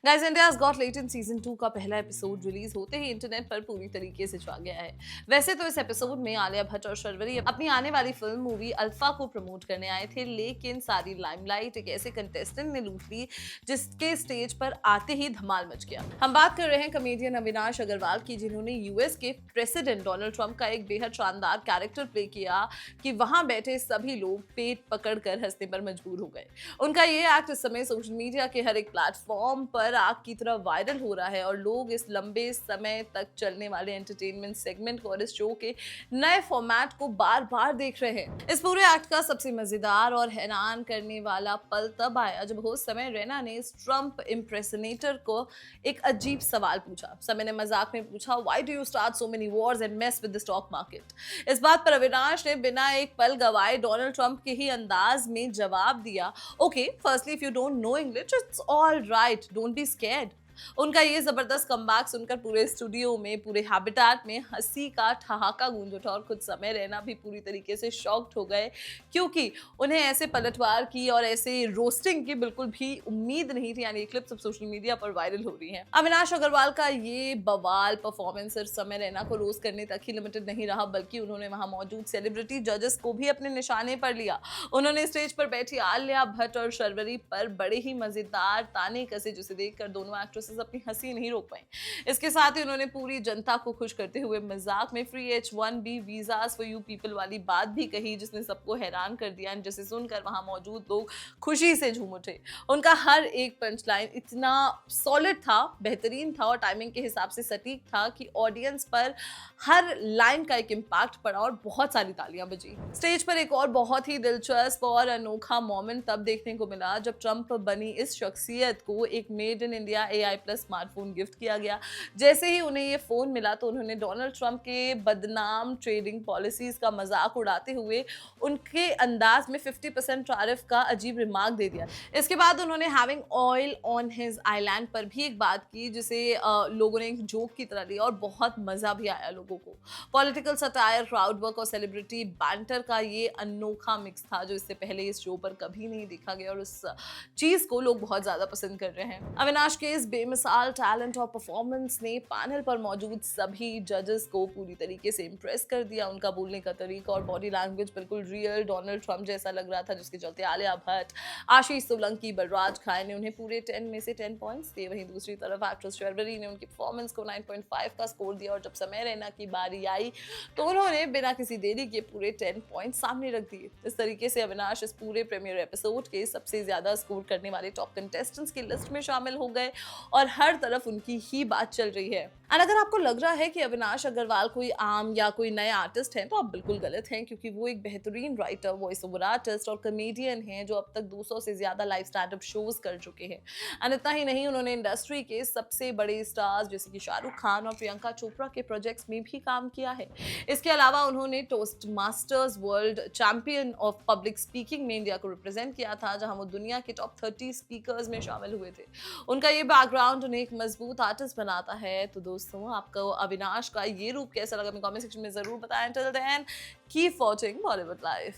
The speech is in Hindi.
Guys India's got latent season 2 का पहला एपिसोड रिलीज होते ही इंटरनेट पर पूरी तरीके से छा गया है। वैसे तो इस एपिसोड में आलिया भट्ट और शर्वरी अपनी आने वाली फिल्म मूवी अल्फा को प्रमोट करने आए थे, लेकिन सारी लाइमलाइट एक ऐसे कंटेस्टेंट ने लूट ली जिसके स्टेज पर आते ही धमाल मच गया। हम बात कर रहे हैं कॉमेडियन अविनाश अग्रवाल की, जिन्होंने यूएस के प्रेसिडेंट डोनाल्ड ट्रंप का एक बेहद शानदार कैरेक्टर प्ले किया कि वहां बैठे सभी लोग पेट पकड़कर हंसने पर मजबूर हो गए। उनका ये एक्ट इस समय सोशल मीडिया के हर एक प्लेटफॉर्म पर आग की तरह वायरल हो रहा है और लोग इस लंबे समय तक चलने वाले एंटरटेनमेंट सेगमेंट को और इस शो के नए फॉर्मेट को बार बार देख रहे हैं। इस पूरे एक्ट का सबसे मजेदार और हैरान करने वाला पल तब आया जब होस्ट समय रैना ने इस ट्रंप इम्प्रेसनेटर को एक अजीब सवाल पूछा। समय ने मजाक में पूछा, why do you start so many Wars and mess with the stock market. इस बात पर अविनाश ने बिना एक पल गवाए डोनाल्ड ट्रंप के ही अंदाज में जवाब दिया, okay firstly if you don't know English it's all right, don't be scared. उनका ये जबरदस्त कमबैक सुनकर पूरे स्टूडियो में, पूरे हैबिटेट में हंसी का ठहाका गूंज उठा और खुद समय रहना भी पूरी तरीके से शॉक्ड हो गए, क्योंकि उन्हें ऐसे पलटवार की और ऐसे रोस्टिंग की बिल्कुल भी उम्मीद नहीं थी। यानी क्लिप्स अब सोशल मीडिया पर वायरल हो रही हैं। अविनाश अग्रवाल का ये बवाल परफॉर्मेंस सिर्फ समय रैना को रोस्ट करने तक ही लिमिटेड नहीं रहा, बल्कि उन्होंने वहां मौजूद सेलिब्रिटी जजेस को भी अपने निशाने पर लिया। उन्होंने स्टेज पर बैठी आलिया भट्ट और शर्वरी पर बड़े ही मजेदार ताने कसे, जिसे देखकर दोनों एक्ट्रेसेस अपनी हंसी नहीं रोक पाई। इसके साथ ही उन्होंने पूरी जनता को खुश करते हुए मजाक में free H1B visas for you people वाली बात भी कही, जिसने सबको हैरान कर दिया, जिसे सुनकर वहां मौजूद लोग खुशी से झूम उठे। उनका हर एक पंच लाइन इतना सॉलिड था, बेहतरीन था और टाइमिंग के हिसाब से सटीक था कि ऑडियंस पर हर लाइन का एक इम्पैक्ट पड़ा और बहुत सारी तालियां बजी। स्टेज पर एक और बहुत ही दिलचस्प और अनोखा मोमेंट तब देखने को मिला जब ट्रंप बनी इस शख्सियत को एक made in India AI plus smartphone gift किया गया। जैसे ही उन्हें ये फोन मिला तो उन्होंने डोनाल्ड ट्रंप के बदनाम ट्रेडिंग पॉलिसीज का मजाक उड़ाते हुए उनके अंदाज में 50% टैरिफ का अजीब रिमार्क दे दिया। इसके बाद उन्होंने having oil on his island पर भी एक बात की, जिसे लोगों ने एक जोक की तरह लिया और बहुत मजा भी आया लोगों को। पॉलिटिकल सटायर, क्राउड वर्क और सेलिब्रिटी बैंटर का ये अनोखा मिक्स था जो इससे पहले इस शो पर कभी नहीं देखा गया और उस चीज को लोग बहुत ज्यादा पसंद कर रहे हैं। अविनाश के इस बेमिसाल टैलेंट और परफॉर्मेंस ने पैनल पर मौजूद सभी जजेस को पूरी तरीके से इंप्रेस कर दिया। उनका बोलने का तरीका और बॉडी लैंग्वेज बिल्कुल रियल डोनाल्ड ट्रंप जैसा लग रहा था, जिसके चलते आलिया भट्ट, आशीष सोलंकी, बलराज खान ने उन्हें पूरे 10 में से 10 पॉइंट्स दिए। वहीं दूसरी तरफ एक्ट्रेस शर्वरी ने उनकी परफॉर्मेंस को 9.5 का स्कोर दिया और जब समय रैना की बारी आई तो उन्होंने बिना किसी देरी के पूरे 10 पॉइंट सामने रख दिए। इस तरीके से अविनाश इस पूरे प्रीमियर एपिसोड के सबसे ज्यादा स्कोर करने वाले टॉप कंटेस्टेंट्स की लिस्ट में शामिल हो गए और हर तरफ उनकी ही बात चल रही है। और अगर आपको लग रहा है कि अविनाश अग्रवाल कोई आम या कोई नए आर्टिस्ट हैं, तो आप बिल्कुल गलत हैं, क्योंकि वो एक बेहतरीन राइटर, वॉइस ओवर आर्टिस्ट और कॉमेडियन हैं जो अब तक 200 से ज्यादा लाइव स्टैंड-अप शोज कर चुके हैं। और इतना ही नहीं, उन्होंने इंडस्ट्री के सबसे बड़े स्टार्स जैसे कि शाहरुख खान और प्रियंका चोपड़ा के प्रोजेक्ट्स में भी काम किया है। इसके अलावा उन्होंने toast masters world champion of public speaking में इंडिया को रिप्रेजेंट किया था, जहां वो दुनिया के टॉप 30 स्पीकर्स में शामिल हुए थे। उनका ये बैकग्राउंड उन्हें एक मजबूत आर्टिस्ट बनाता है। तो दोस्तों, आपको अविनाश का ये रूप कैसा लगा? कमेंट सेक्शन में जरूर बताएं। Till then keep watching Bollywood life.